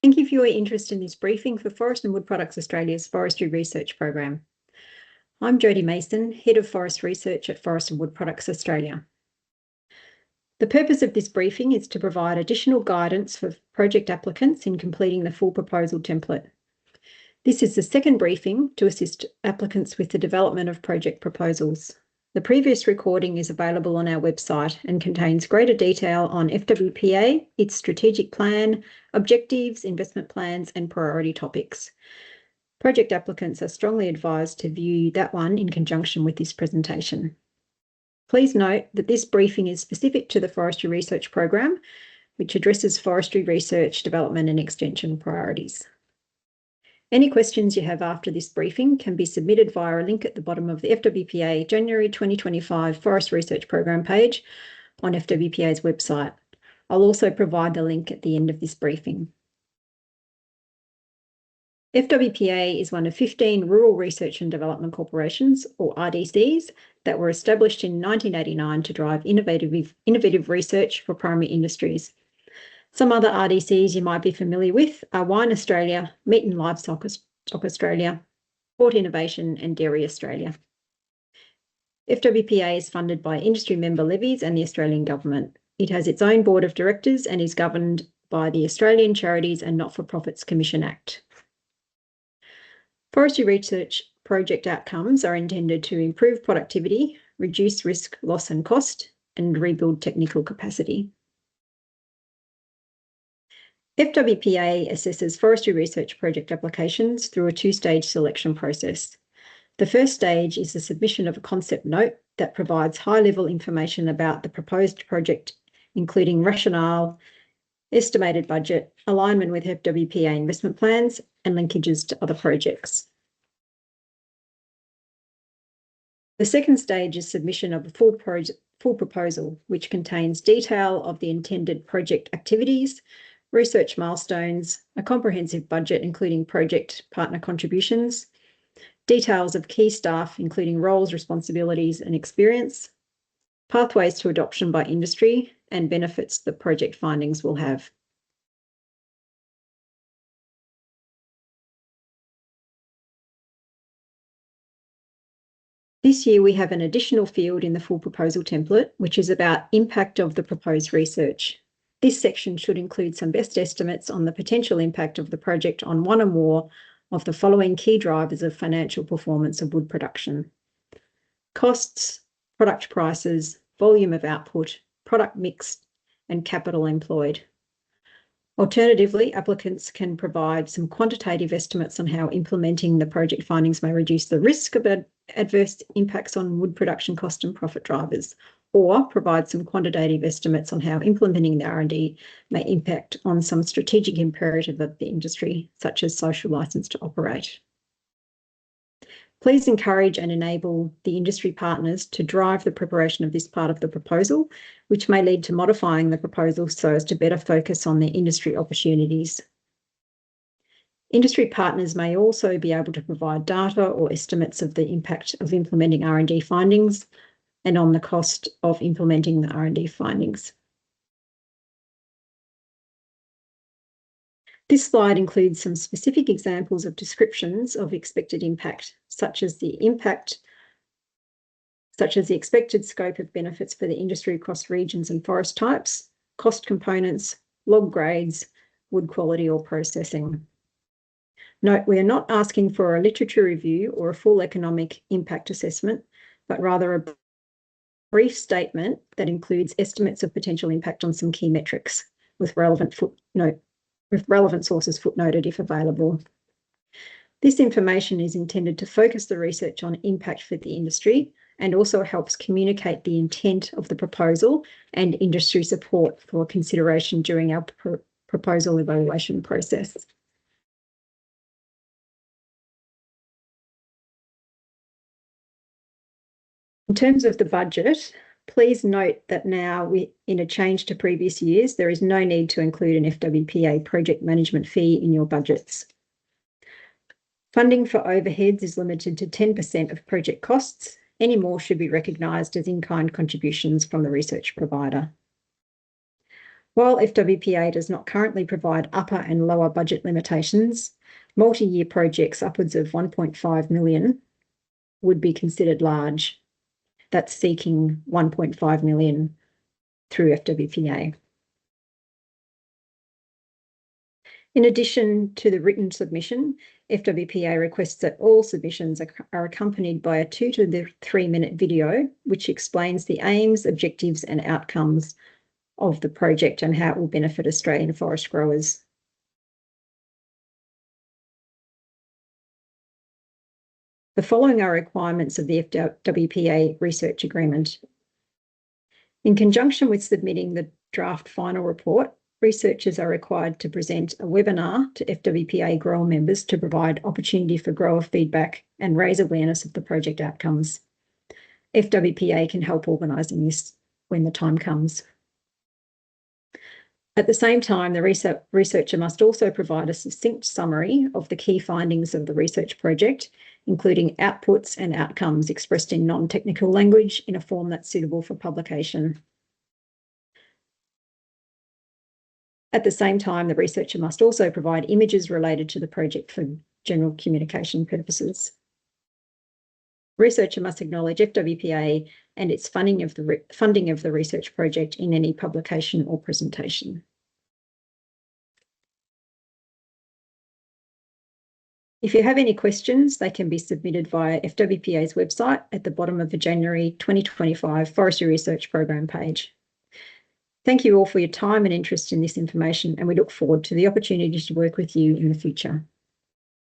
Thank you for your interest in this briefing for Forest and Wood Products Australia's Forestry Research Program. I'm Jodie Mason, Head of Forest Research at Forest and Wood Products Australia. The purpose of this briefing is to provide additional guidance for project applicants in completing the full proposal template. This is the second briefing to assist applicants with the development of project proposals. The previous recording is available on our website and contains greater detail on FWPA, its strategic plan, objectives, investment plans, and priority topics. Project applicants are strongly advised to view that one in conjunction with this presentation. Please note that this briefing is specific to the Forestry Research Program, which addresses forestry research, development, and extension priorities. Any questions you have after this briefing can be submitted via a link at the bottom of the FWPA January 2025 Forest Research Program page on FWPA's website. I'll also provide the link at the end of this briefing. FWPA is one of 15 Rural Research and Development Corporations, or RDCs, that were established in 1989 to drive innovative research for primary industries. Some other RDCs you might be familiar with are Wine Australia, Meat and Livestock Australia, Port Innovation, and Dairy Australia. FWPA is funded by industry member levies and the Australian Government. It has its own board of directors and is governed by the Australian Charities and Not-for-Profits Commission Act. Forestry research project outcomes are intended to improve productivity, reduce risk, loss and cost, and rebuild technical capacity. FWPA assesses forestry research project applications through a two-stage selection process. The first stage is the submission of a concept note that provides high-level information about the proposed project, including rationale, estimated budget, alignment with FWPA investment plans, and linkages to other projects. The second stage is submission of a full proposal, which contains detail of the intended project activities, research milestones, a comprehensive budget including project partner contributions, details of key staff including roles, responsibilities and experience, pathways to adoption by industry, and benefits the project findings will have. This year we have an additional field in the full proposal template, which is about impact of the proposed research. This section should include some best estimates on the potential impact of the project on one or more of the following key drivers of financial performance of wood production: costs, product prices, volume of output, product mix, and capital employed. Alternatively, applicants can provide some quantitative estimates on how implementing the project findings may reduce the risk of adverse impacts on wood production cost and profit drivers, or provide some quantitative estimates on how implementing the R&D may impact on some strategic imperative of the industry, such as social licence to operate. Please encourage and enable the industry partners to drive the preparation of this part of the proposal, which may lead to modifying the proposal so as to better focus on the industry opportunities. Industry partners may also be able to provide data or estimates of the impact of implementing R&D findings and on the cost of implementing the R&D findings. This slide includes some specific examples of descriptions of expected impact, such as the expected scope of benefits for the industry across regions and forest types, cost components, log grades, wood quality or processing. Note, we are not asking for a literature review or a full economic impact assessment, but rather a brief statement that includes estimates of potential impact on some key metrics with relevant sources footnoted if available. This information is intended to focus the research on impact for the industry and also helps communicate the intent of the proposal and industry support for consideration during our proposal evaluation process. In terms of the budget, please note that now, in a change to previous years, there is no need to include an FWPA project management fee in your budgets. Funding for overheads is limited to 10% of project costs. Any more should be recognised as in-kind contributions from the research provider. While FWPA does not currently provide upper and lower budget limitations, multi-year projects upwards of 1.5 million would be considered large. That's seeking 1.5 million through FWPA. In addition to the written submission, FWPA requests that all submissions are accompanied by a 2 to 3 minute video, which explains the aims, objectives, and outcomes of the project and how it will benefit Australian forest growers. The following are requirements of the FWPA research agreement. In conjunction with submitting the draft final report, researchers are required to present a webinar to FWPA grower members to provide opportunity for grower feedback and raise awareness of the project outcomes. FWPA can help organising this when the time comes. At the same time, the researcher must also provide a succinct summary of the key findings of the research project, including outputs and outcomes expressed in non-technical language in a form that's suitable for publication. At the same time, the researcher must also provide images related to the project for general communication purposes. Researcher must acknowledge FWPA and its funding of the research project in any publication or presentation. If you have any questions, they can be submitted via FWPA's website at the bottom of the January 2025 Forestry Research Program page. Thank you all for your time and interest in this information, and we look forward to the opportunity to work with you in the future.